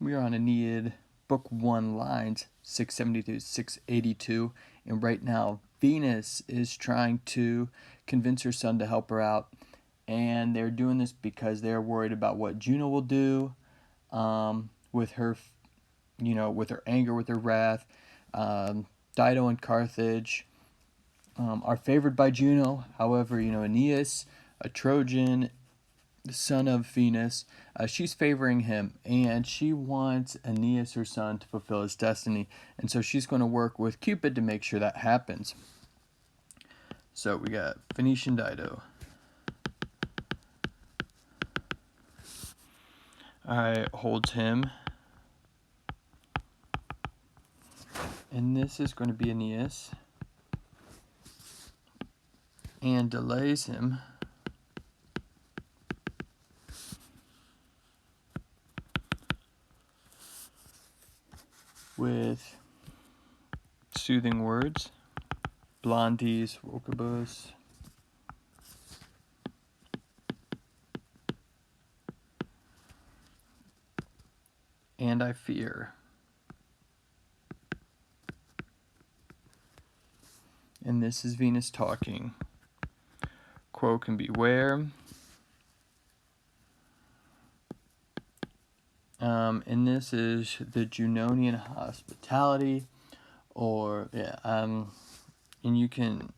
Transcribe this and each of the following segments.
We are on Aeneid, Book 1, lines 672 682, and right now Venus is trying to convince her son to help her out, and they're doing this because they're worried about what Juno will do with her, with her anger, with her wrath. Dido and Carthage are favored by Juno. However, Aeneas, a Trojan, the son of Venus, she's favoring him, and she wants Aeneas, her son, to fulfill his destiny, and so she's going to work with Cupid to make sure that happens. So we got Phoenician Dido. Alright, holds him, and this is going to be Aeneas, and delays him with soothing words, blondies, vocibus, and I fear. And this is Venus talking. Quo can beware. And this is the Junonian hospitality, or and you can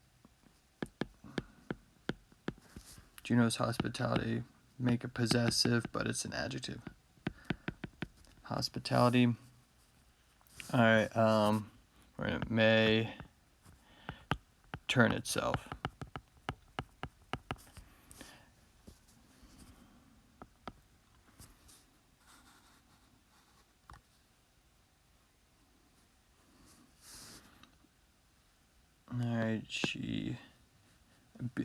Juno's hospitality, make it possessive, but it's an adjective. Hospitality. All right. We're gonna may turn itself. Alright, she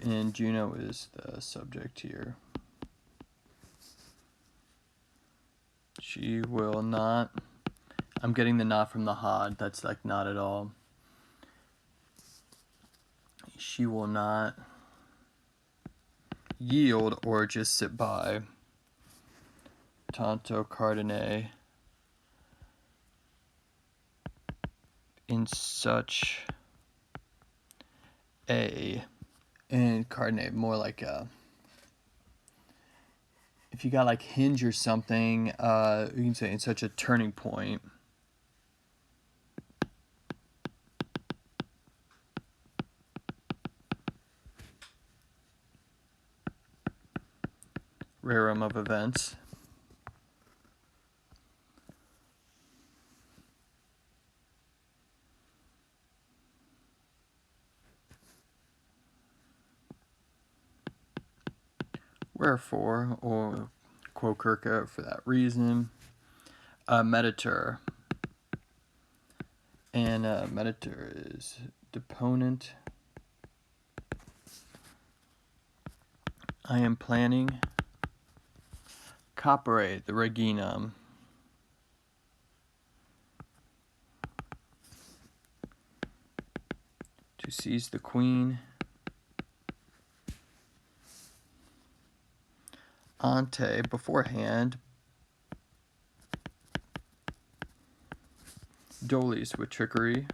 and Juno is the subject here. She will not. I'm getting the not from the hod. That's like not at all. She will not yield or just sit by. Tanto cardine in such a, and cardinate more like a, if you got like hinge or something, you can say in such a turning point. Rerum of events. Wherefore, or quo circa, for that reason. Meditor. And meditor is deponent. I am planning. Capere, the reginam. To seize the queen. Ante, beforehand. Dolis, with trickery.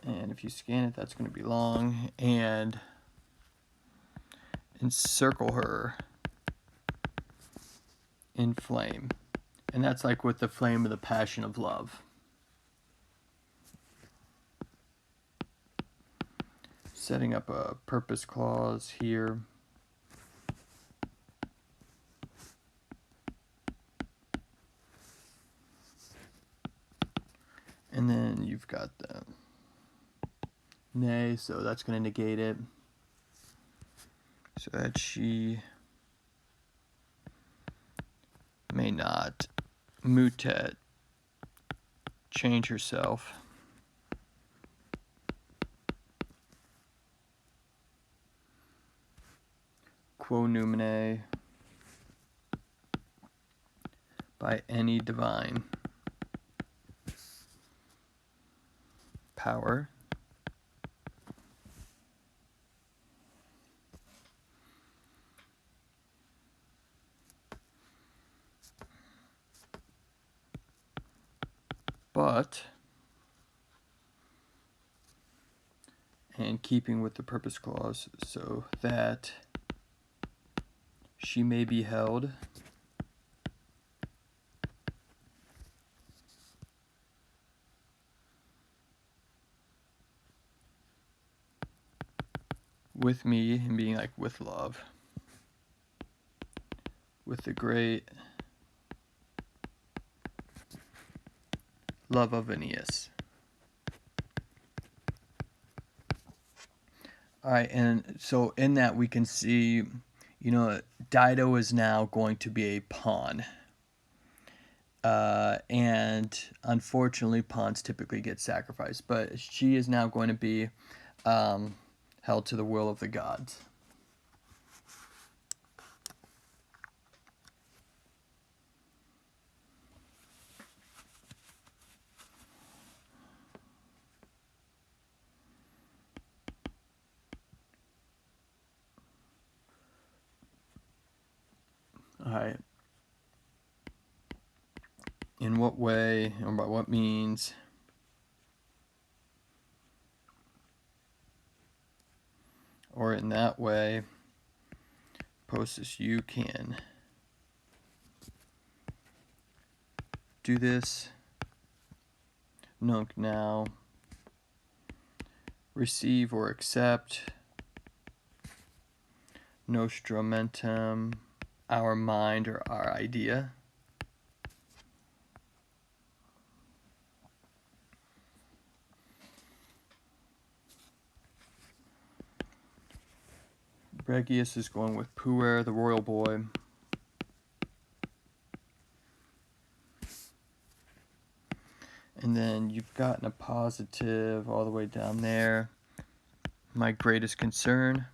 And if you scan it, that's going to be long. And encircle her in flame. And that's like with the flame of the passion of love. Setting up a purpose clause here. And then you've got the nay, so that's going to negate it. So that she may not mutet, change herself. Quo numine, by any divine power. but and keeping with the purpose clause, so that she may be held with me, and being like with love, with the great love of Aeneas. All right, and so in that we can see, Dido is now going to be a pawn. And unfortunately, pawns typically get sacrificed, but she is now going to be held to the will of the gods. All right. In what way, or by what means, or in that way, Postus, you can do this. Nunc now. Receive or accept. Nostramentum, our mind or our idea. Regius is going with puer, the royal boy. And then you've gotten a positive all the way down there. My greatest concern.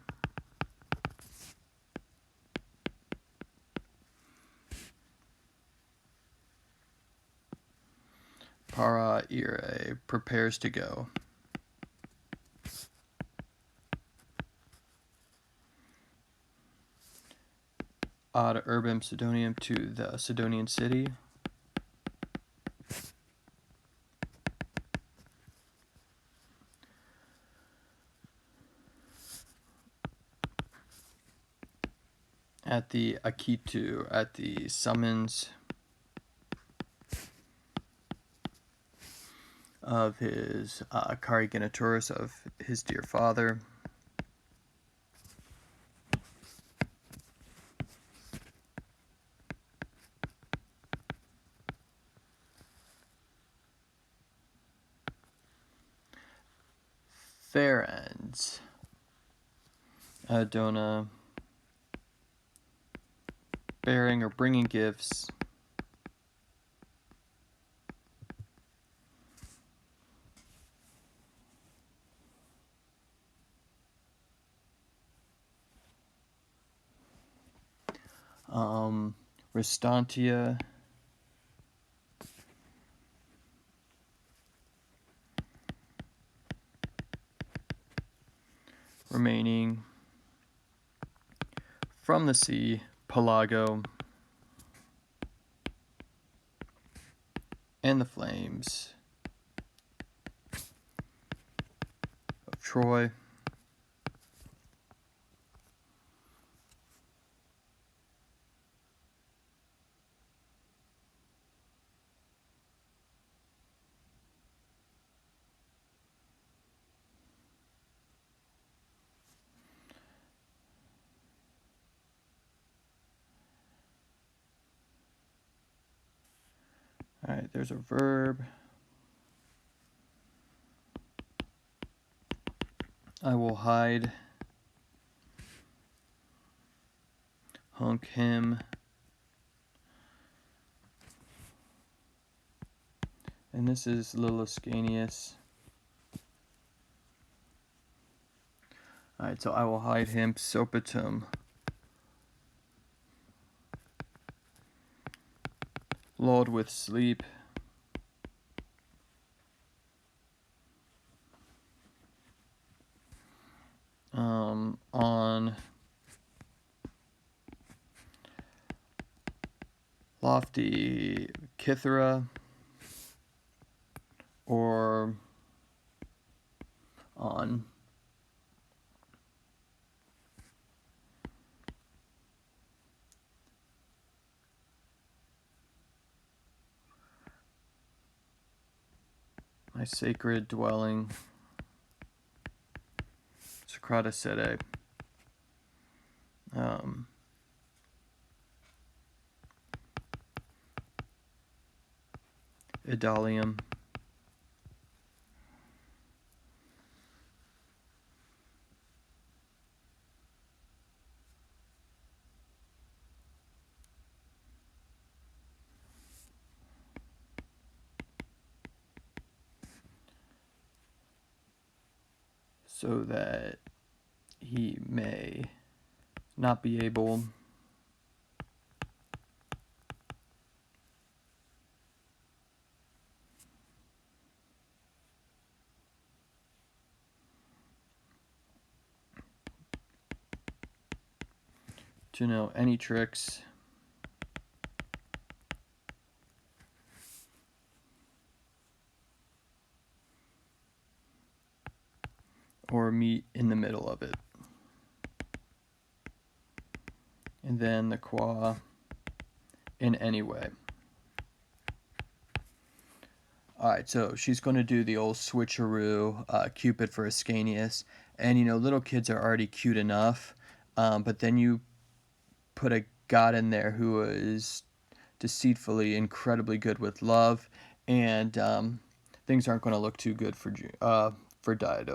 Para ire, prepares to go. Ad urbem Sidonium, to the Sidonian city. At the Akitu, at the summons of his Cari Genitoris, of his dear father. Ferens, Adona, bearing or bringing gifts. Restantia, remaining. From the sea, Pelago, and the flames of Troy. All right, there's a verb. I will hide. Hunk him. And this is Liliscanius. Alright, so I will hide him. Sopatum. Lulled with sleep. On lofty Kythera. or on my sacred dwelling, Sacrata Sede. Idalium. So that he may not be able to know any tricks or meet in the middle of it. And then the qua in any way. Alright, so she's going to do the old switcheroo, Cupid for Ascanius. And, little kids are already cute enough. But then you put a god in there who is deceitfully incredibly good with love. And things aren't going to look too good for Dido.